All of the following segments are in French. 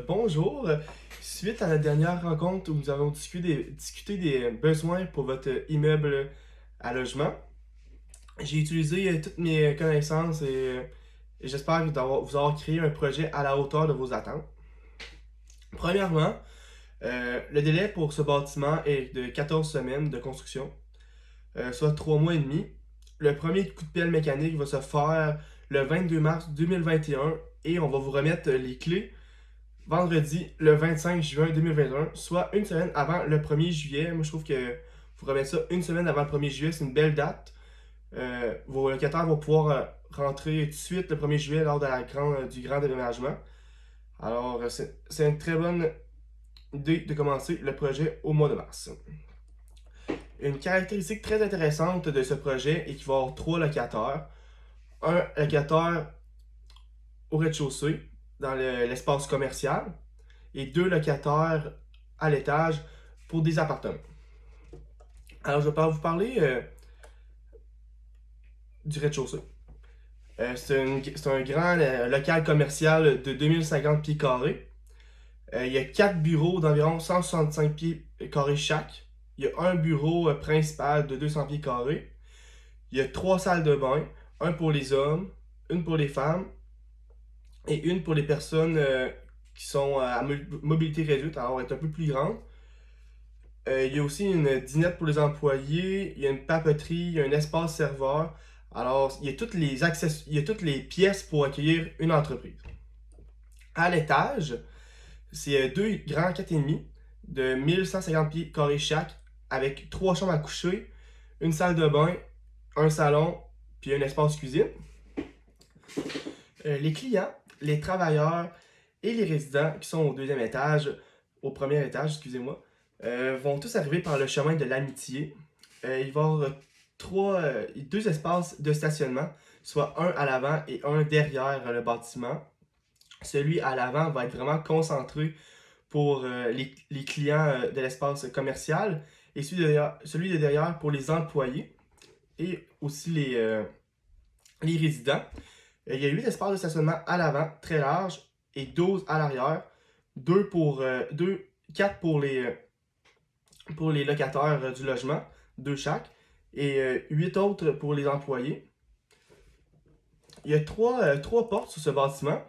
Bonjour. Suite à la dernière rencontre où nous avons discuté des besoins pour votre immeuble à logement, j'ai utilisé toutes mes connaissances et j'espère vous avoir créé un projet à la hauteur de vos attentes. Premièrement, le délai pour ce bâtiment est de 14 semaines de construction, soit 3 mois et demi. Le premier coup de pelle mécanique va se faire le 22 mars 2021 et on va vous remettre les clés vendredi le 25 juin 2021, soit une semaine avant le 1er juillet. Moi, je trouve que vous remettre ça une semaine avant le 1er juillet, c'est une belle date. Vos locataires vont pouvoir rentrer tout de suite le 1er juillet lors du grand déménagement. Alors, c'est une très bonne idée de commencer le projet au mois de mars. Une caractéristique très intéressante de ce projet est qu'il va y avoir trois locataires. Un locataire au rez-de-chaussée, dans l'espace commercial, et deux locataires à l'étage pour des appartements. Alors, je vais vous parler du rez-de-chaussée. C'est un grand local commercial de 2050 pieds carrés. Il y a 4 bureaux d'environ 165 pieds carrés chaque. Il y a un bureau principal de 200 pieds carrés. Il y a 3 salles de bain, un pour les hommes, une pour les femmes et une pour les personnes qui sont à mobilité réduite, alors être un peu plus grande. Il y a aussi une dinette pour les employés, il y a une papeterie, il y a un espace serveur. Alors, il y a toutes les pièces pour accueillir une entreprise. À l'étage, c'est deux grands 4,5 de 1150 pieds carrés chaque, avec trois chambres à coucher, une salle de bain, un salon, puis un espace cuisine. Les clients, les travailleurs et les résidents qui sont au deuxième étage, au premier étage, excusez-moi, vont tous arriver par le chemin de l'amitié. Il va y avoir deux espaces de stationnement, soit un à l'avant et un derrière le bâtiment. Celui à l'avant va être vraiment concentré pour les clients de l'espace commercial et celui de derrière pour les employés et aussi les résidents. Il y a 8 espaces de stationnement à l'avant, très larges, et 12 à l'arrière. 4 pour les locataires du logement, 2 chaque, et 8 autres pour les employés. Il y a trois portes sur ce bâtiment,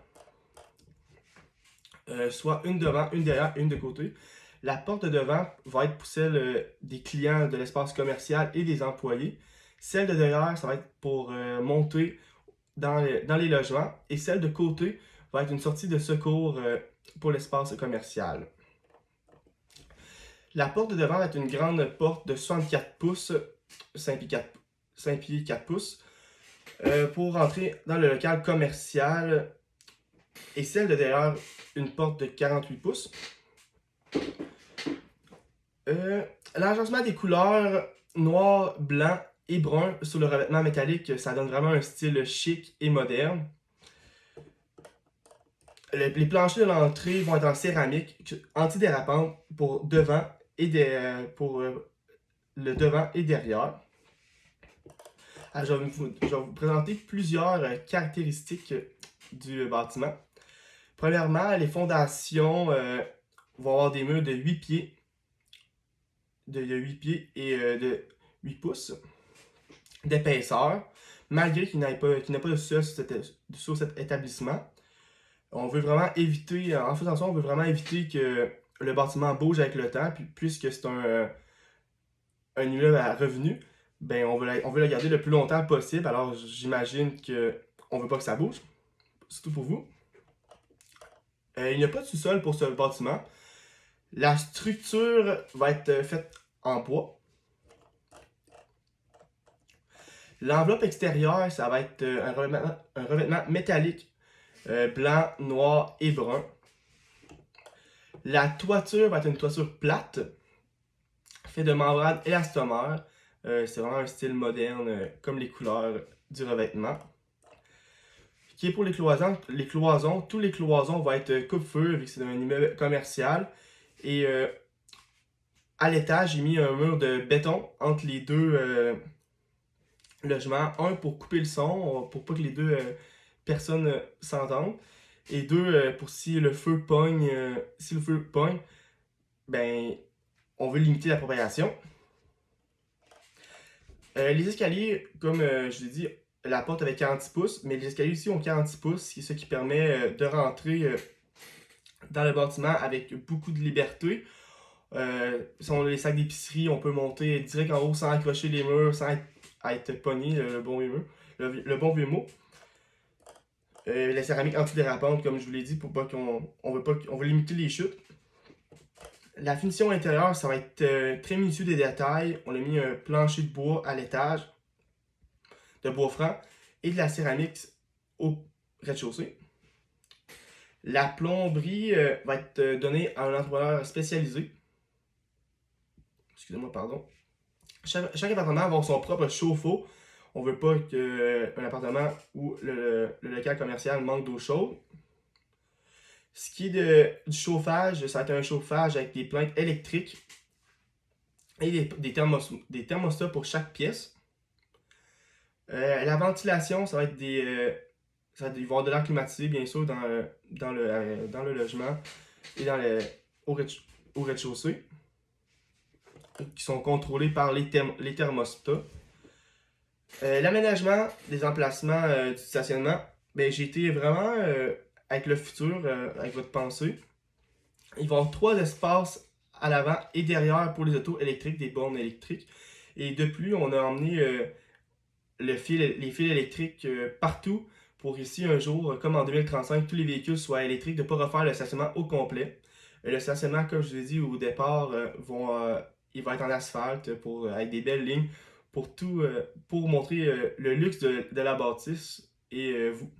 soit une devant, une derrière, une de côté. La porte de devant va être pour celle des clients de l'espace commercial et des employés. Celle de derrière, ça va être pour monter dans les logements. Et celle de côté va être une sortie de secours pour l'espace commercial. La porte de devant va être une grande porte de 64 pouces, 5 pieds 4 pouces, pour rentrer dans le local commercial. Et celle de derrière, une porte de 48 pouces. L'agencement des couleurs noir, blanc et brun sur le revêtement métallique, ça donne vraiment un style chic et moderne. Les planchers de l'entrée vont être en céramique antidérapante pour devant pour le devant et derrière. Alors, je vais vous présenter plusieurs caractéristiques du bâtiment. Premièrement, les fondations vont avoir des murs de 8 pieds, de 8 pieds et de 8 pouces d'épaisseur, malgré qu'il n'y a pas de sol sur cet établissement. On veut vraiment éviter, en faisant ça, on veut vraiment éviter que le bâtiment bouge avec le temps, puisque c'est un immeuble à revenu, ben on veut le garder le plus longtemps possible. Alors j'imagine qu'on veut pas que ça bouge, surtout pour vous. Il n'y a pas de sous-sol pour ce bâtiment. La structure va être faite en bois. L'enveloppe extérieure, ça va être un revêtement métallique blanc, noir et brun. La toiture va être une toiture plate, faite de membrane élastomère. C'est vraiment un style moderne, comme les couleurs du revêtement. Qui est pour les cloisons, tous les cloisons vont être coupe-feu, vu que c'est un immeuble commercial. Et à l'étage, j'ai mis un mur de béton entre les deux logements. Un pour couper le son, pour pas que les deux personnes s'entendent. Et 2, pour si le feu pogne, ben, on veut limiter la propagation. Les escaliers, comme je l'ai dit, la porte avait 46 pouces, mais les escaliers aussi ont 46 pouces, ce qui permet de rentrer dans le bâtiment avec beaucoup de liberté. Si on a les sacs d'épicerie, on peut monter direct en haut sans accrocher les murs, sans être pogné, le bon vieux mot. Le bon vieux mot. La céramique antidérapante, comme je vous l'ai dit, pour pas on veut limiter les chutes. La finition intérieure, ça va être très minutieux des détails. On a mis un plancher de bois à l'étage, de bois franc, et de la céramique au rez-de-chaussée. La plomberie va être donnée à un entrepreneur spécialisé. Excusez-moi, pardon. Chaque appartement va avoir son propre chauffe-eau. On veut pas qu'un appartement ou le local commercial manque d'eau chaude. Ce qui est du chauffage, ça va être un chauffage avec des plaintes électriques et des thermostats pour chaque pièce. La ventilation, ça va être il va y avoir de l'air climatisé, bien sûr, dans le logement et au rez-de-chaussée, qui sont contrôlés par les thermostats. L'aménagement des emplacements du stationnement, ben, j'ai été vraiment avec le futur, avec votre pensée. Il va y avoir 3 espaces à l'avant et derrière pour les autos électriques, des bornes électriques. Et de plus, on a emmené les fils électriques partout pour ici un jour, comme en 2035, tous les véhicules soient électriques, de ne pas refaire le stationnement au complet. Le stationnement, comme je vous ai dit au départ, il va être en asphalte avec des belles lignes pour montrer le luxe de la bâtisse et vous.